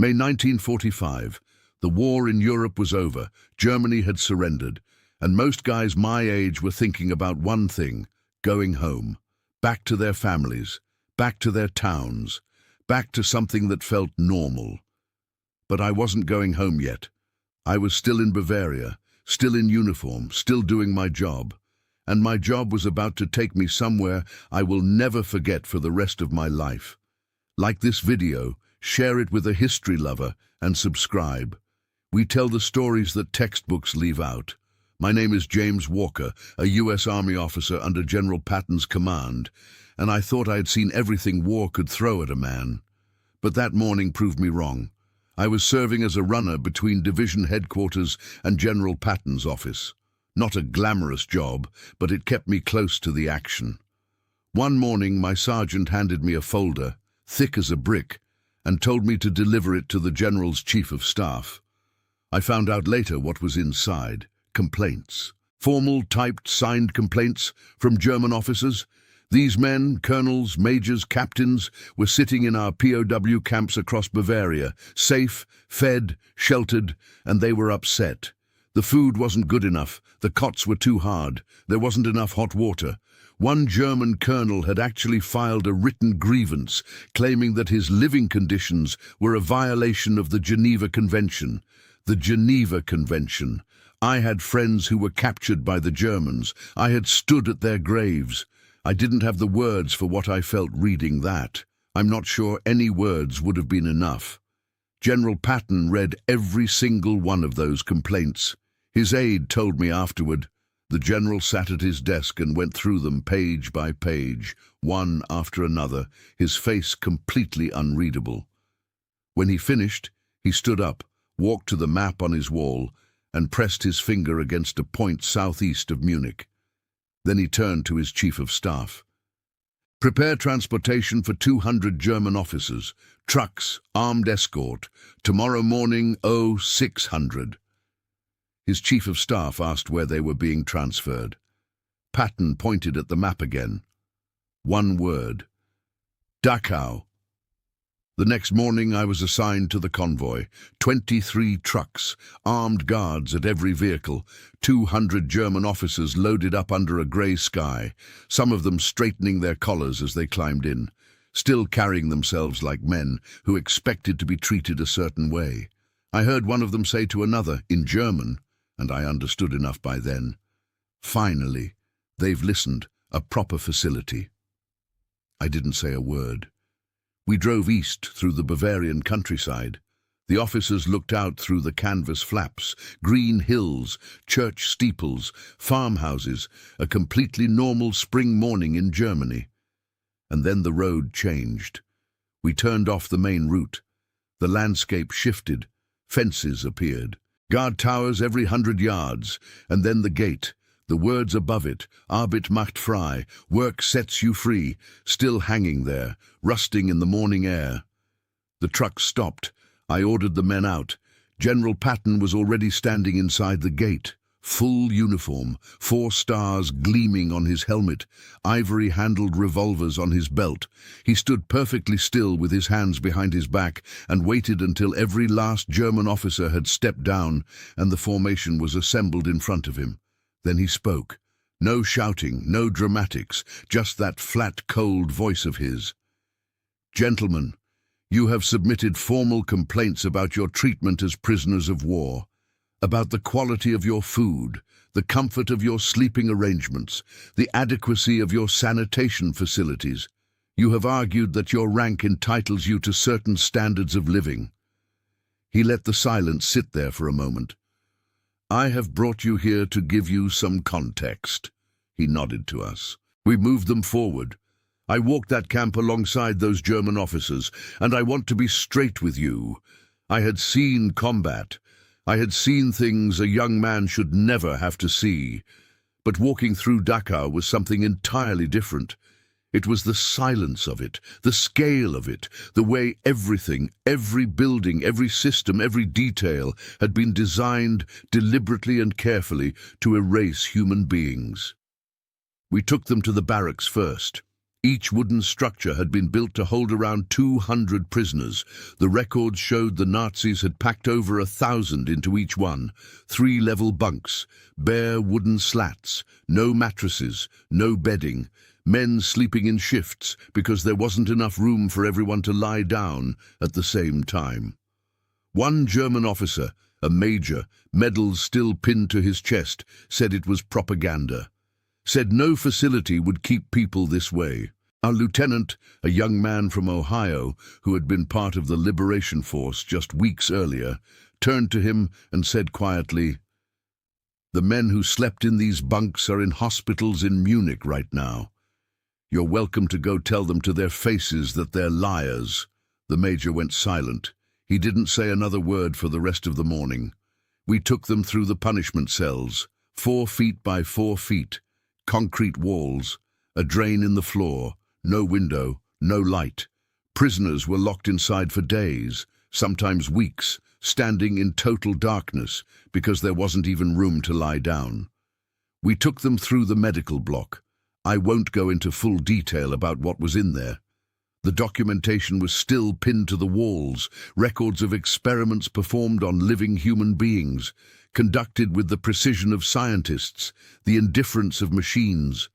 May 1945. The war in Europe was over. Germany had surrendered. And most guys my age were thinking about one thing: going home. Back to their families. Back to their towns. Back to something that felt normal. But I wasn't going home yet. I was still in Bavaria, still in uniform, still doing my job. And my job was about to take me somewhere I will never forget for the rest of my life. Like this video, share it with a history lover, and subscribe. We tell the stories that textbooks leave out. My name is James Walker, a U.S. Army officer under General Patton's command, and I thought I had seen everything war could throw at a man. But that morning proved me wrong. I was serving as a runner between division headquarters and General Patton's office. Not a glamorous job, but it kept me close to the action. One morning, my sergeant handed me a folder, thick as a brick, and told me to deliver it to the General's Chief of Staff. I found out later what was inside: complaints. Formal, typed, signed complaints from German officers. These men, colonels, majors, captains, were sitting in our POW camps across Bavaria, safe, fed, sheltered, and they were upset. The food wasn't good enough, the cots were too hard, there wasn't enough hot water. One German colonel had actually filed a written grievance, claiming that his living conditions were a violation of the Geneva Convention. The Geneva Convention. I had friends who were captured by the Germans. I had stood at their graves. I didn't have the words for what I felt reading that. I'm not sure any words would have been enough. General Patton read every single one of those complaints. His aide told me afterward. The general sat at his desk and went through them page by page, one after another, his face completely unreadable. When he finished, he stood up, walked to the map on his wall, and pressed his finger against a point southeast of Munich. Then he turned to his chief of staff. Prepare transportation for 200 German officers, trucks, armed escort, tomorrow morning 0600. His chief of staff asked where they were being transferred. Patton pointed at the map again. One word: Dachau. The next morning I was assigned to the convoy. 23 trucks, armed guards at every vehicle, 200 German officers loaded up under a grey sky, some of them straightening their collars as they climbed in, still carrying themselves like men who expected to be treated a certain way. I heard one of them say to another, in German, and I understood enough by then, "Finally, they've listened, a proper facility." I didn't say a word. We drove east through the Bavarian countryside. The officers looked out through the canvas flaps, green hills, church steeples, farmhouses, a completely normal spring morning in Germany. And then the road changed. We turned off the main route. The landscape shifted. Fences appeared. Guard towers every 100 yards, and then the gate. The words above it, Arbeit macht frei, work sets you free, still hanging there, rusting in the morning air. The truck stopped. I ordered the men out. General Patton was already standing inside the gate. Full uniform, 4 stars gleaming on his helmet, ivory-handled revolvers on his belt. He stood perfectly still with his hands behind his back and waited until every last German officer had stepped down and the formation was assembled in front of him. Then he spoke. No shouting, no dramatics, just that flat, cold voice of his. "Gentlemen, you have submitted formal complaints about your treatment as prisoners of war, about the quality of your food, the comfort of your sleeping arrangements, the adequacy of your sanitation facilities. You have argued that your rank entitles you to certain standards of living." He let the silence sit there for a moment. "I have brought you here to give you some context." He nodded to us. We moved them forward. I walked that camp alongside those German officers, and I want to be straight with you. I had seen combat. I had seen things a young man should never have to see. But walking through Dachau was something entirely different. It was the silence of it, the scale of it, the way everything, every building, every system, every detail had been designed deliberately and carefully to erase human beings. We took them to the barracks first. Each wooden structure had been built to hold around 200 prisoners. The records showed the Nazis had packed over 1,000 into each one. 3-level bunks, bare wooden slats, no mattresses, no bedding. Men sleeping in shifts because there wasn't enough room for everyone to lie down at the same time. One German officer, a major, medals still pinned to his chest, said it was propaganda. Said no facility would keep people this way. Our lieutenant, a young man from Ohio who had been part of the Liberation Force just weeks earlier, turned to him and said quietly, "The men who slept in these bunks are in hospitals in Munich right now. You're welcome to go tell them to their faces that they're liars." The major went silent. He didn't say another word for the rest of the morning. We took them through the punishment cells, 4 feet by 4 feet. Concrete walls, a drain in the floor, no window, no light. Prisoners were locked inside for days, sometimes weeks, standing in total darkness because there wasn't even room to lie down. We took them through the medical block. I won't go into full detail about what was in there. The documentation was still pinned to the walls, records of experiments performed on living human beings, conducted with the precision of scientists, the indifference of machines.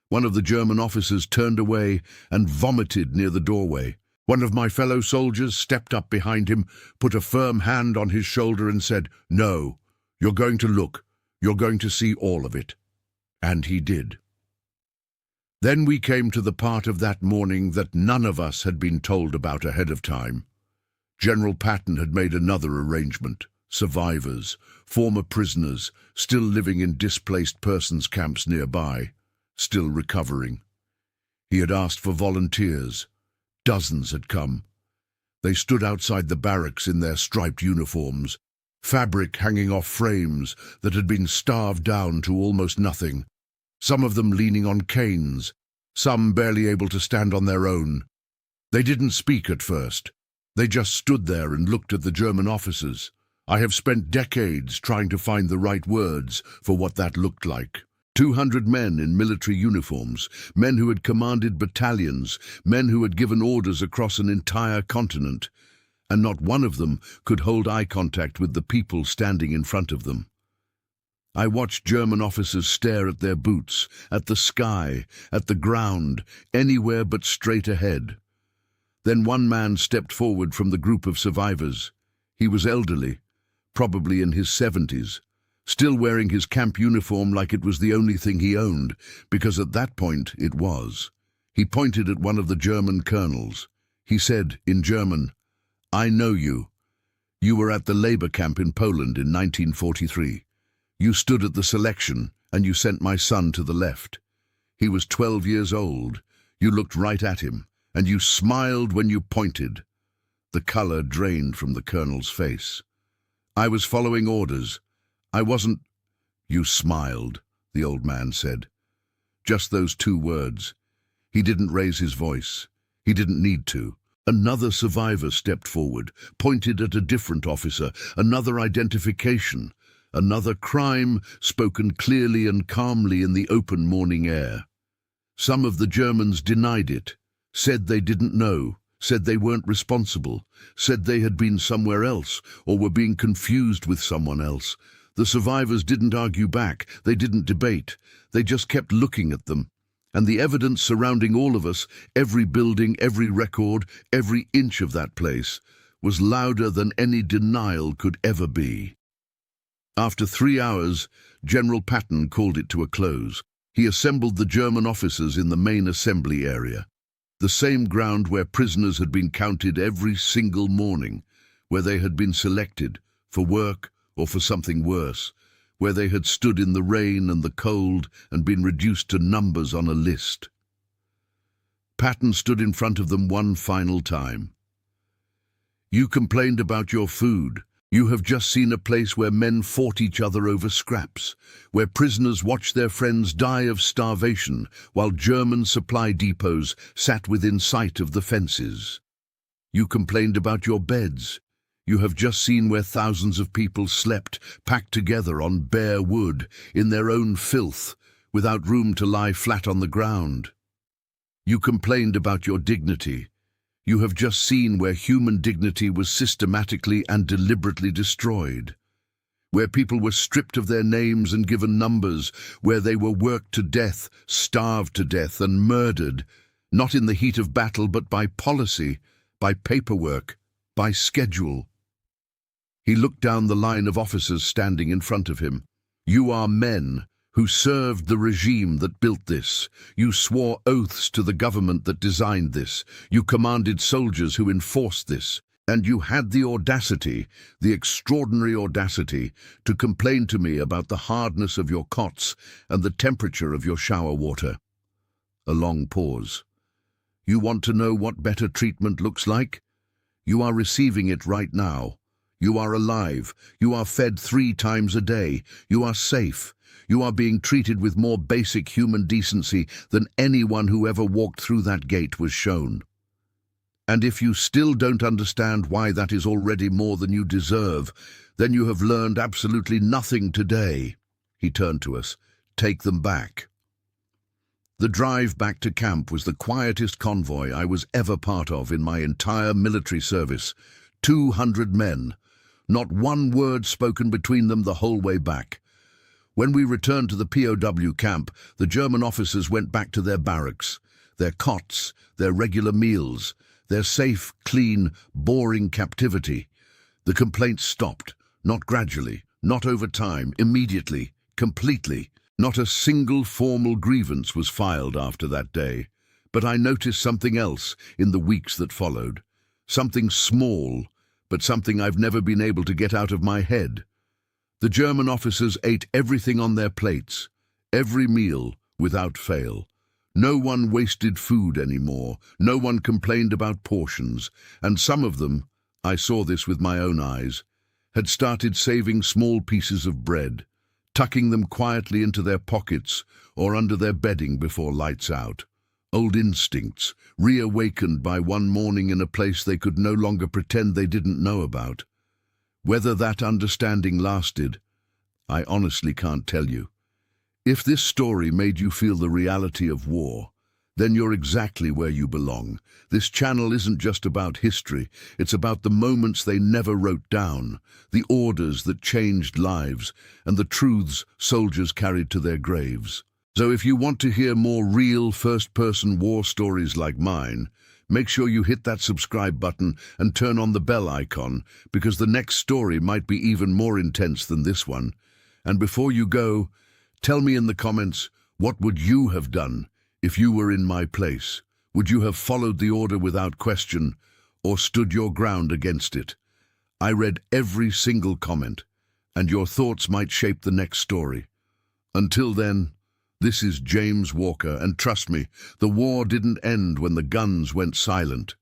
One of the German officers turned away and vomited near the doorway. One of my fellow soldiers stepped up behind him, put a firm hand on his shoulder and said, "No, you're going to look. You're going to see all of it." And he did. Then we came to the part of that morning that none of us had been told about ahead of time. General Patton had made another arrangement. Survivors, former prisoners, still living in displaced persons camps nearby, still recovering. He had asked for volunteers. Dozens had come. They stood outside the barracks in their striped uniforms, fabric hanging off frames that had been starved down to almost nothing, some of them leaning on canes, some barely able to stand on their own. They didn't speak at first. They just stood there and looked at the German officers. I have spent decades trying to find the right words for what that looked like. 200 men in military uniforms, men who had commanded battalions, men who had given orders across an entire continent, and not one of them could hold eye contact with the people standing in front of them. I watched German officers stare at their boots, at the sky, at the ground, anywhere but straight ahead. Then one man stepped forward from the group of survivors. He was elderly, probably in his 70s, still wearing his camp uniform like it was the only thing he owned, because at that point it was. He pointed at one of the German colonels. He said, in German, "I know you. You were at the labor camp in Poland in 1943. You stood at the selection, and you sent my son to the left. He was 12 years old. You looked right at him, and you smiled when you pointed." The color drained from the colonel's face. "I was following orders. I wasn't—" "You smiled," the old man said. Just those 2 words. He didn't raise his voice. He didn't need to. Another survivor stepped forward, pointed at a different officer, another identification, another crime spoken clearly and calmly in the open morning air. Some of the Germans denied it, said they didn't know, said they weren't responsible, said they had been somewhere else or were being confused with someone else. The survivors didn't argue back, they didn't debate, they just kept looking at them. And the evidence surrounding all of us, every building, every record, every inch of that place, was louder than any denial could ever be. After 3 hours, General Patton called it to a close. He assembled the German officers in the main assembly area, the same ground where prisoners had been counted every single morning, where they had been selected for work or for something worse, where they had stood in the rain and the cold and been reduced to numbers on a list. Patton stood in front of them one final time. "You complained about your food. You have just seen a place where men fought each other over scraps, where prisoners watched their friends die of starvation while German supply depots sat within sight of the fences. You complained about your beds. You have just seen where thousands of people slept, packed together on bare wood, in their own filth, without room to lie flat on the ground. You complained about your dignity. You have just seen where human dignity was systematically and deliberately destroyed, where people were stripped of their names and given numbers, where they were worked to death, starved to death, and murdered, not in the heat of battle, but by policy, by paperwork, by schedule. He looked down the line of officers standing in front of him. You are men who served the regime that built this. You swore oaths to the government that designed this. You commanded soldiers who enforced this. And you had the audacity, the extraordinary audacity, to complain to me about the hardness of your cots and the temperature of your shower water. A long pause. You want to know what better treatment looks like? You are receiving it right now. You are alive. You are fed 3 times a day. You are safe. You are being treated with more basic human decency than anyone who ever walked through that gate was shown. And if you still don't understand why that is already more than you deserve, then you have learned absolutely nothing today. He turned to us. Take them back. The drive back to camp was the quietest convoy I was ever part of in my entire military service. 200 men. Not one word spoken between them the whole way back. When we returned to the POW camp, the German officers went back to their barracks, their cots, their regular meals, their safe, clean, boring captivity. The complaints stopped, not gradually, not over time, immediately, completely. Not a single formal grievance was filed after that day. But I noticed something else in the weeks that followed. Something small, but something I've never been able to get out of my head. The German officers ate everything on their plates, every meal, without fail. No one wasted food anymore. No one complained about portions. And some of them, I saw this with my own eyes, had started saving small pieces of bread, tucking them quietly into their pockets or under their bedding before lights out. Old instincts, reawakened by one morning in a place they could no longer pretend they didn't know about. Whether that understanding lasted, I honestly can't tell you. If this story made you feel the reality of war, then you're exactly where you belong. This channel isn't just about history, it's about the moments they never wrote down, the orders that changed lives, and the truths soldiers carried to their graves. So if you want to hear more real first-person war stories like mine, make sure you hit that subscribe button and turn on the bell icon, because the next story might be even more intense than this one. And before you go, tell me in the comments, what would you have done if you were in my place? Would you have followed the order without question, or stood your ground against it? I read every single comment, and your thoughts might shape the next story. Until then, this is James Walker, and trust me, the war didn't end when the guns went silent.